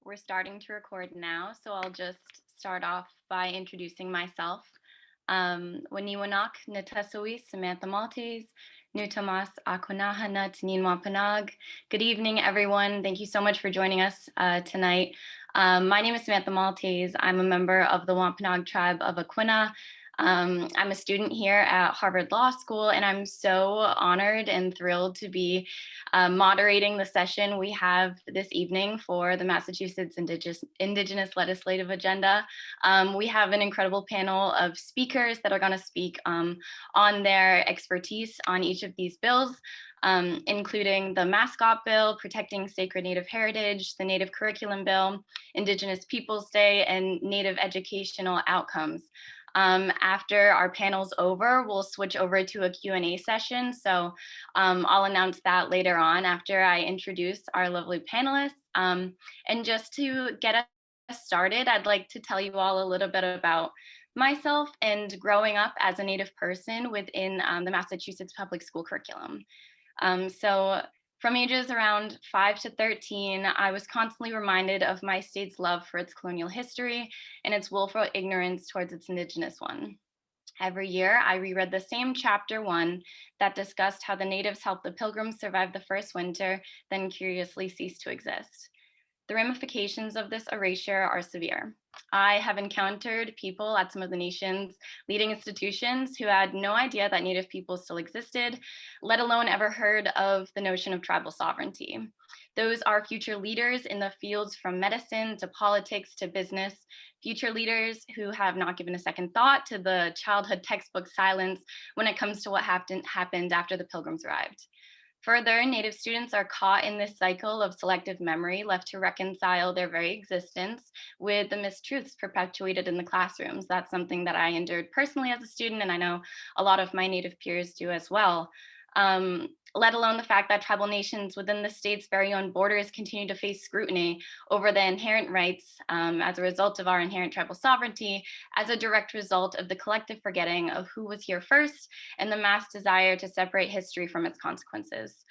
we're starting to record now, so I'll just start off by introducing myself. Waniwanak Natasui Samantha Maltais, Nutamas Aquinnah Wampanoag. Good evening, everyone. Thank you so much for joining us tonight. My name is Samantha Maltais. I'm a member of the Wampanoag tribe of Aquinnah. I'm a student here at Harvard Law School, and I'm so honored and thrilled to be moderating the session we have this evening for the Massachusetts Indigenous Legislative Agenda. We have an incredible panel of speakers that are going to speak on their expertise on each of these bills, including the Mascot Bill, Protecting Sacred Native Heritage, the Native Curriculum Bill, Indigenous Peoples Day, and Native Educational Outcomes. After our panel's over, we'll switch over to a Q&A session. So I'll announce that later on after I introduce our lovely panelists. And just to get us started, I'd like to tell you all a little bit about myself and growing up as a Native person within the Massachusetts public school curriculum. So from ages around 5 to 13, I was constantly reminded of my state's love for its colonial history and its willful ignorance towards its indigenous one. Every year, I reread the same chapter 1 that discussed how the natives helped the Pilgrims survive the first winter, then curiously ceased to exist. The ramifications of this erasure are severe. I have encountered people at some of the nation's leading institutions who had no idea that Native people still existed, let alone ever heard of the notion of tribal sovereignty. Those are future leaders in the fields from medicine to politics to business, future leaders who have not given a second thought to the childhood textbook silence when it comes to what happened after the Pilgrims arrived. Further, Native students are caught in this cycle of selective memory, left to reconcile their very existence with the mistruths perpetuated in the classrooms. That's something that I endured personally as a student, and I know a lot of my Native peers do as well. Let alone the fact that tribal nations within the state's very own borders continue to face scrutiny over the inherent rights as a result of our inherent tribal sovereignty, as a direct result of the collective forgetting of who was here first and the mass desire to separate history from its consequences.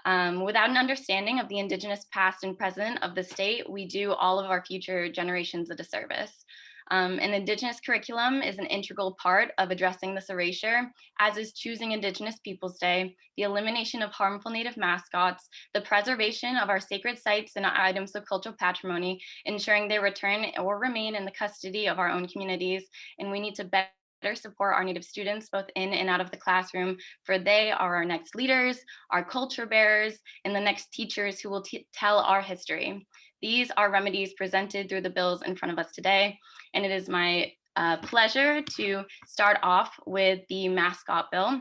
Without an understanding of the Indigenous past and present of the state, we do all of our future generations a disservice. An Indigenous curriculum is an integral part of addressing this erasure, as is choosing Indigenous Peoples Day, the elimination of harmful Native mascots, the preservation of our sacred sites and items of cultural patrimony, ensuring they return or remain in the custody of our own communities. And we need to better support our Native students, both in and out of the classroom, for they are our next leaders, our culture bearers, and the next teachers who will tell our history. These are remedies presented through the bills in front of us today, and it is my pleasure to start off with the Mascot Bill.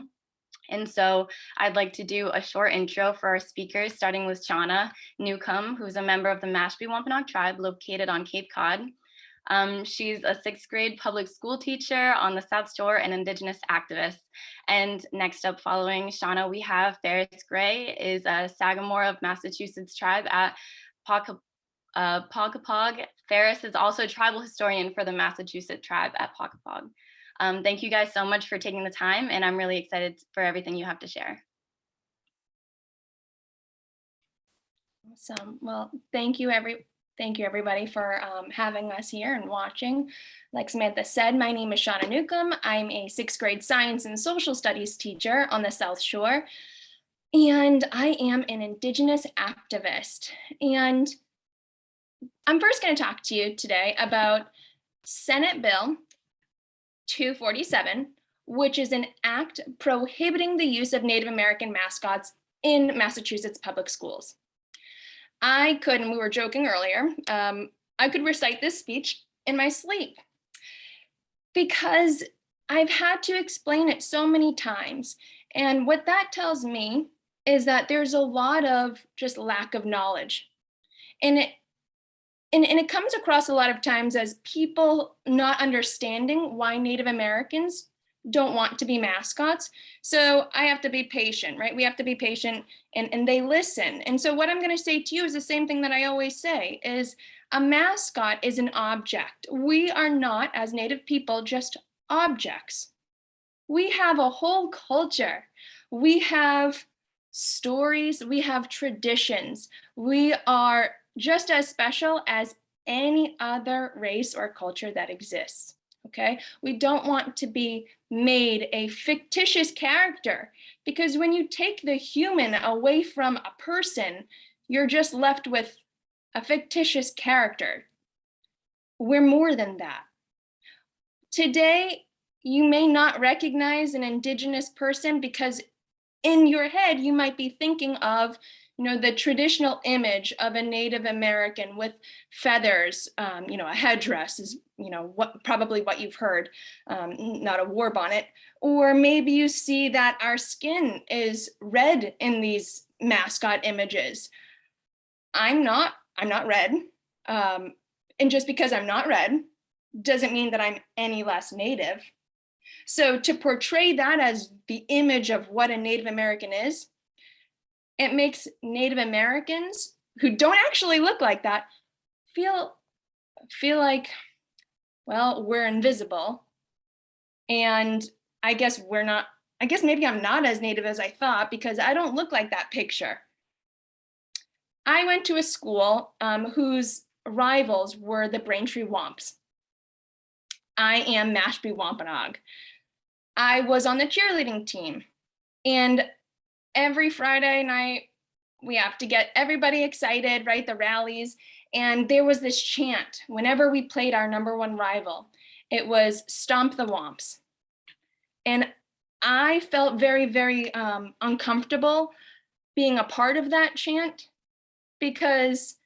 And so I'd like to do a short intro for our speakers, starting with Shauna Newcomb, who's a member of the Mashpee Wampanoag tribe located on Cape Cod. She's a 6th grade public school teacher on the South Shore and Indigenous activist. And next up, following Shauna, we have Ferris Gray, is a Sagamore of Massachusetts tribe at Ponkapoag. Ferris is also a tribal historian for the Massachusett tribe at Ponkapoag. Thank you guys so much for taking the time, and I'm really excited for everything you have to share. Awesome. Well, thank you everybody for having us here and watching. Like Samantha said, my name is Shauna Newcomb. I'm a 6th grade science and social studies teacher on the South Shore, and I am an Indigenous activist. And I'm first going to talk to you today about Senate Bill 247, which is an act prohibiting the use of Native American mascots in Massachusetts public schools. We were joking earlier, I could recite this speech in my sleep because I've had to explain it so many times. And what that tells me is that there's a lot of just lack of knowledge. And it comes across a lot of times as people not understanding why Native Americans don't want to be mascots. So I have to be patient, right? We have to be patient and they listen. And so what I'm going to say to you is the same thing that I always say is a mascot is an object. We are not, as Native people, just objects. We have a whole culture. We have stories, we have traditions. We are just as special as any other race or culture that exists. Okay, we don't want to be made a fictitious character, because when you take the human away from a person, you're just left with a fictitious character. We're more than that. Today, you may not recognize an Indigenous person because in your head, you might be thinking of, the traditional image of a Native American with feathers, a headdress is, probably what you've heard, not a war bonnet. Or maybe you see that our skin is red in these mascot images. I'm not red. And just because I'm not red doesn't mean that I'm any less Native. So to portray that as the image of what a Native American is, it makes Native Americans who don't actually look like that feel like, well, we're invisible. And I guess maybe I'm not as Native as I thought because I don't look like that picture. I went to a school whose rivals were the Braintree Wamps. I am Mashpee Wampanoag. I was on the cheerleading team, and every Friday night we have to get everybody excited, right? The rallies. And there was this chant whenever we played our number one rival. It was "Stomp the Wamps." And I felt very, very uncomfortable being a part of that chant, because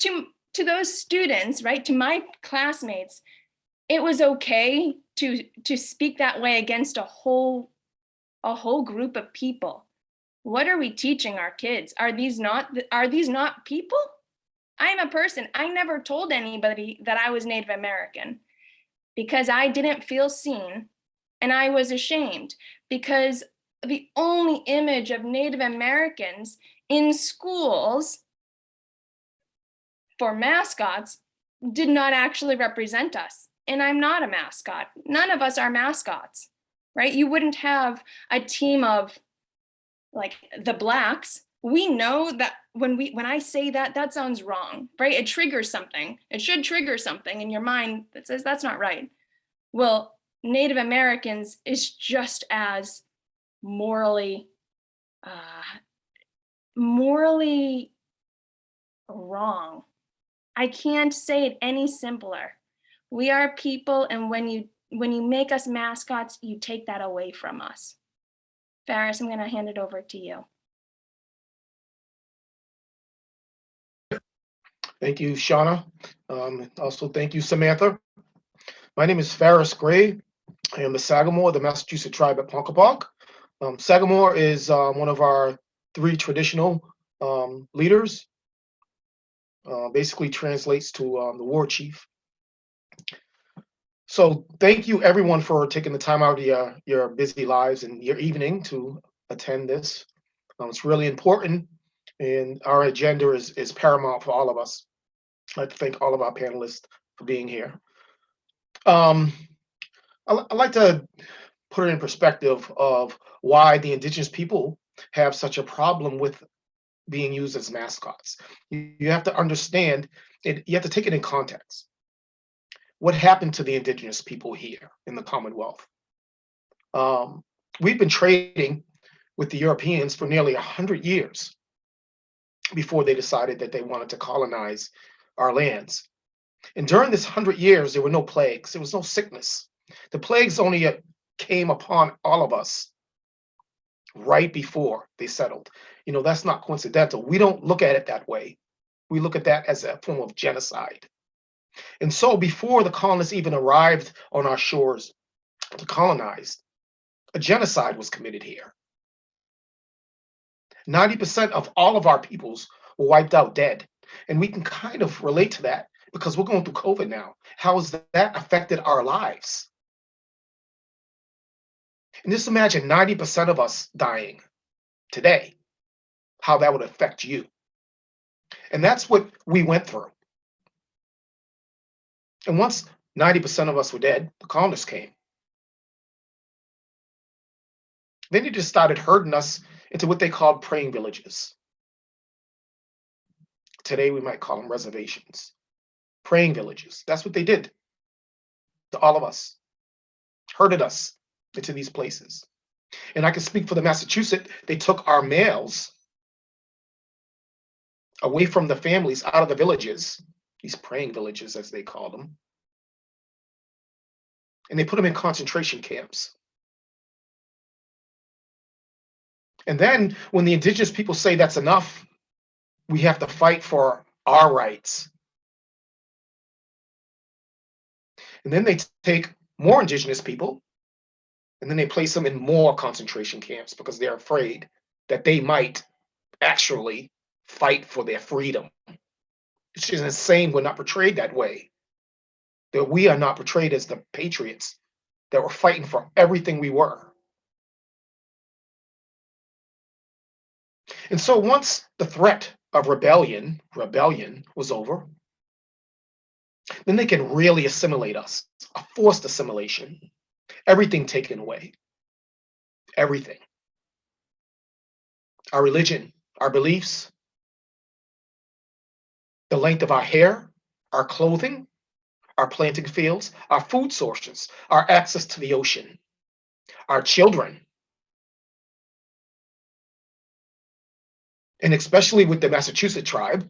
to those students, right, to my classmates, it was okay to speak that way against a whole group of people. What are we teaching our kids? Are these not people? I'm a person. I never told anybody that I was Native American because I didn't feel seen, and I was ashamed because the only image of Native Americans in schools for mascots did not actually represent us. And I'm not a mascot. None of us are mascots, right? You wouldn't have a team of like the Blacks. We know that when I say that, that sounds wrong, right? It triggers something. It should trigger something in your mind that says that's not right. Well, Native Americans is just as morally wrong. I can't say it any simpler. We are people, and when you make us mascots, you take that away from us. Ferris, I'm going to hand it over to you. Thank you, Shauna. Also, thank you, Samantha. My name is Ferris Gray. I am the Sagamore, the Massachusetts tribe at Ponkapoag. Sagamore is one of our 3 traditional leaders. Basically translates to the war chief. So thank you everyone for taking the time out of your busy lives and your evening to attend this. It's really important, and our agenda is paramount for all of us. I'd like to thank all of our panelists for being here. I'd like to put it in perspective of why the Indigenous people have such a problem with being used as mascots. You have to understand it, you have to take it in context. What happened to the Indigenous people here in the Commonwealth? We've been trading with the Europeans for nearly 100 years before they decided that they wanted to colonize our lands. And during this 100 years, there were no plagues, there was no sickness. The plagues only came upon all of us right before they settled. That's not coincidental. We don't look at it that way. We look at that as a form of genocide. And so before the colonists even arrived on our shores to colonize, a genocide was committed here. 90% of all of our peoples were wiped out dead. And we can kind of relate to that because we're going through COVID now. How has that affected our lives? And just imagine 90% of us dying today, how that would affect you. And that's what we went through. And once 90% of us were dead, the colonists came. Then they just started herding us into what they called praying villages. Today we might call them reservations, praying villages. That's what they did to all of us, herded us into these places. And I can speak for the Massachusett, they took our males away from the families, out of the villages, these praying villages as they call them, and they put them in concentration camps. And then when the indigenous people say that's enough, we have to fight for our rights. And then they take more indigenous people and then they place them in more concentration camps because they're afraid that they might actually fight for their freedom. It's just insane we're not portrayed that way. That we are not portrayed as the patriots that were fighting for everything we were. And so once the threat of rebellion was over, then they can really assimilate us, a forced assimilation, everything taken away, everything. Our religion, our beliefs, the length of our hair, our clothing, our planting fields, our food sources, our access to the ocean, our children. And especially with the Massachusett tribe,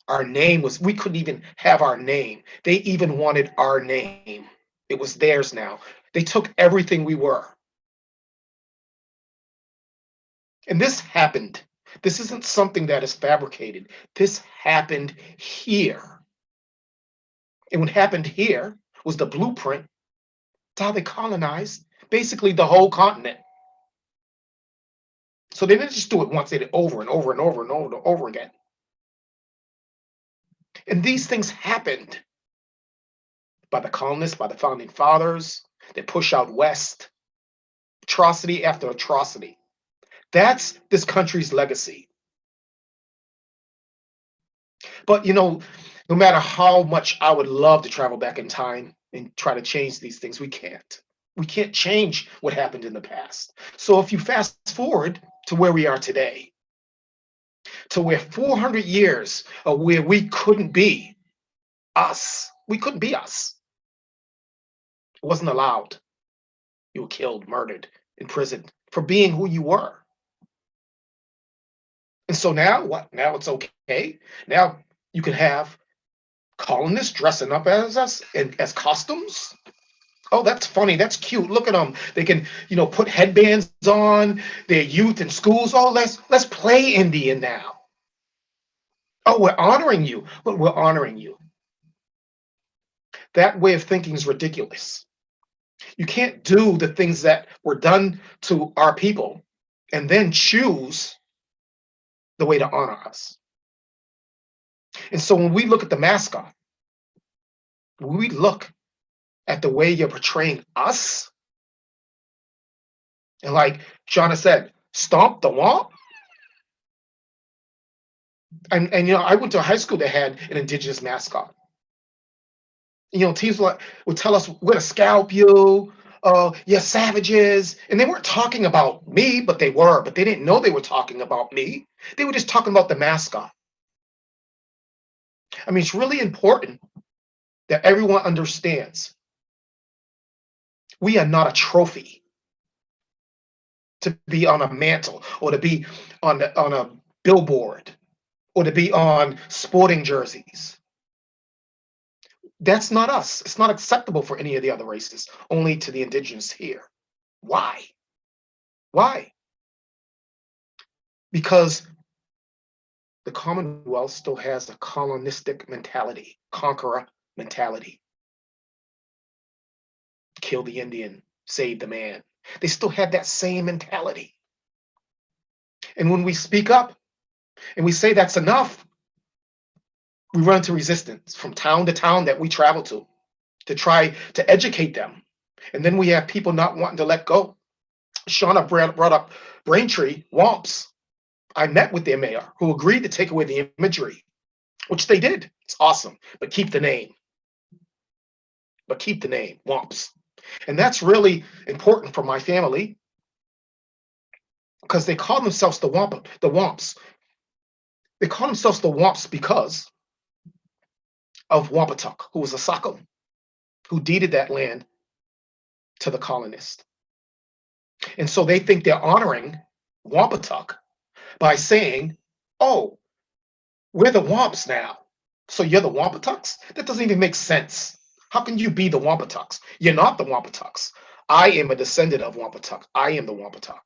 our name was, we couldn't even have our name. They even wanted our name. It was theirs now. They took everything we were. And this happened. This isn't something that is fabricated. This happened here. And what happened here was the blueprint. It's how they colonized basically the whole continent. So they didn't just do it once, they did it over and over and over and over and over again. And these things happened by the colonists, by the founding fathers. They push out west, atrocity after atrocity. That's this country's legacy. But you know, no matter how much I would love to travel back in time and try to change these things, we can't. We can't change what happened in the past. So if you fast forward to where we are today, to where 400 years of where we couldn't be us, we couldn't be us. It wasn't allowed. You were killed, murdered, imprisoned for being who you were. And so now what? Now it's okay. Now you can have colonists dressing up as us and as costumes. Oh, that's funny. That's cute. Look at them. They can, you know, put headbands on their youth in schools. Oh, let's play Indian now. Oh, we're honoring you, but we're honoring you. That way of thinking is ridiculous. You can't do the things that were done to our people and then choose the way to honor us. And so when we look at the mascot, when we look at the way you're portraying us, and like Shauna said, stomp the womp. And you know, I went to a high school that had an indigenous mascot. You know, teams would tell us, we're gonna scalp you, you're savages. And they weren't talking about me, but they were, but they didn't know they were talking about me. They were just talking about the mascot. I mean, it's really important that everyone understands we are not a trophy to be on a mantle or to be on a billboard or to be on sporting jerseys. That's not us. It's not acceptable for any of the other races, only to the indigenous here. Why? Why? Because the Commonwealth still has a colonistic mentality, conqueror mentality. Kill the Indian, save the man. They still have that same mentality. And when we speak up and we say that's enough, we run into resistance from town to town that we travel to try to educate them. And then we have people not wanting to let go. Shauna brought up Braintree, Wamps. I met with their mayor who agreed to take away the imagery, which they did. It's awesome, but keep the name. But keep the name, Wamps. And that's really important for my family because they call themselves the Wamps. They call themselves the Wamps because of Wampatuck, who was a Saco, who deeded that land to the colonists. And so they think they're honoring Wampatuck by saying, oh, we're the Wamps now, so you're the Wampatucks? That doesn't even make sense. How can you be the Wampatucks? You're not the Wampatucks. I am a descendant of Wampatuck. I am the Wampatuck.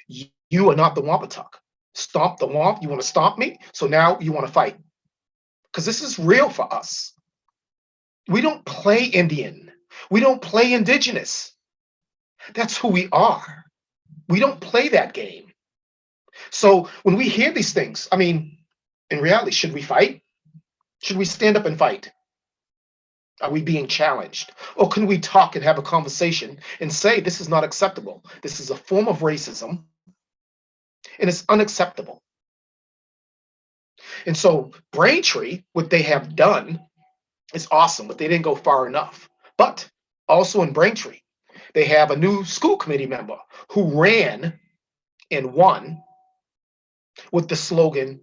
You are not the Wampatuck. Stomp the Wamp. You want to stomp me? So now you want to fight. Because this is real for us. We don't play Indian. We don't play Indigenous. That's who we are. We don't play that game. So when we hear these things, I mean, in reality, should we fight? Should we stand up and fight? Are we being challenged? Or can we talk and have a conversation and say, this is not acceptable? This is a form of racism, and it's unacceptable. And so Braintree, what they have done is awesome, but they didn't go far enough. But also in Braintree, they have a new school committee member who ran and won with the slogan,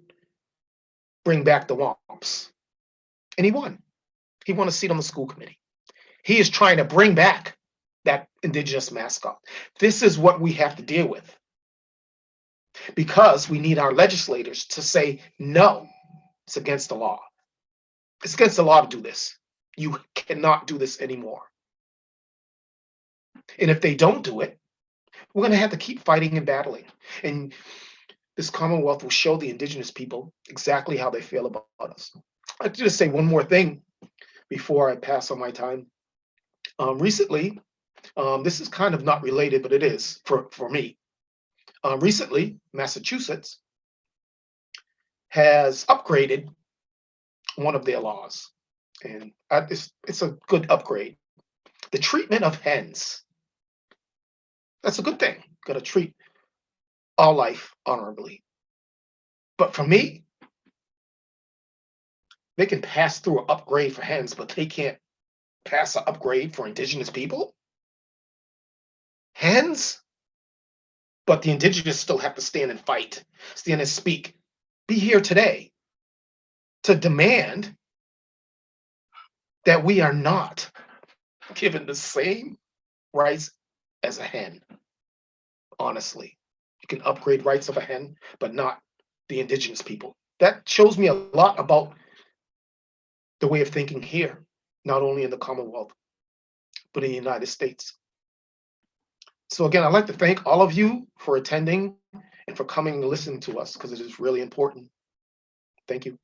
bring back the Wamps. And he won. He won a seat on the school committee. He is trying to bring back that Indigenous mascot. This is what we have to deal with. Because we need our legislators to say, no, it's against the law. It's against the law to do this. You cannot do this anymore. And if they don't do it, we're going to have to keep fighting and battling. And this Commonwealth will show the Indigenous people exactly how they feel about us. I'd like to just say one more thing before I pass on my time. Recently, this is kind of not related, but it is for me. Recently, Massachusetts has upgraded one of their laws, and it's a good upgrade. The treatment of hens. That's a good thing. Got to treat all life honorably. But for me, they can pass through an upgrade for hens, but they can't pass an upgrade for Indigenous people? Hens? But the Indigenous still have to stand and fight, stand and speak, be here today to demand that we are not given the same rights as a hen. Honestly, you can upgrade rights of a hen, but not the Indigenous people. That shows me a lot about the way of thinking here, not only in the Commonwealth, but in the United States. So again, I'd like to thank all of you for attending and for coming and listening to us, because it is really important. Thank you.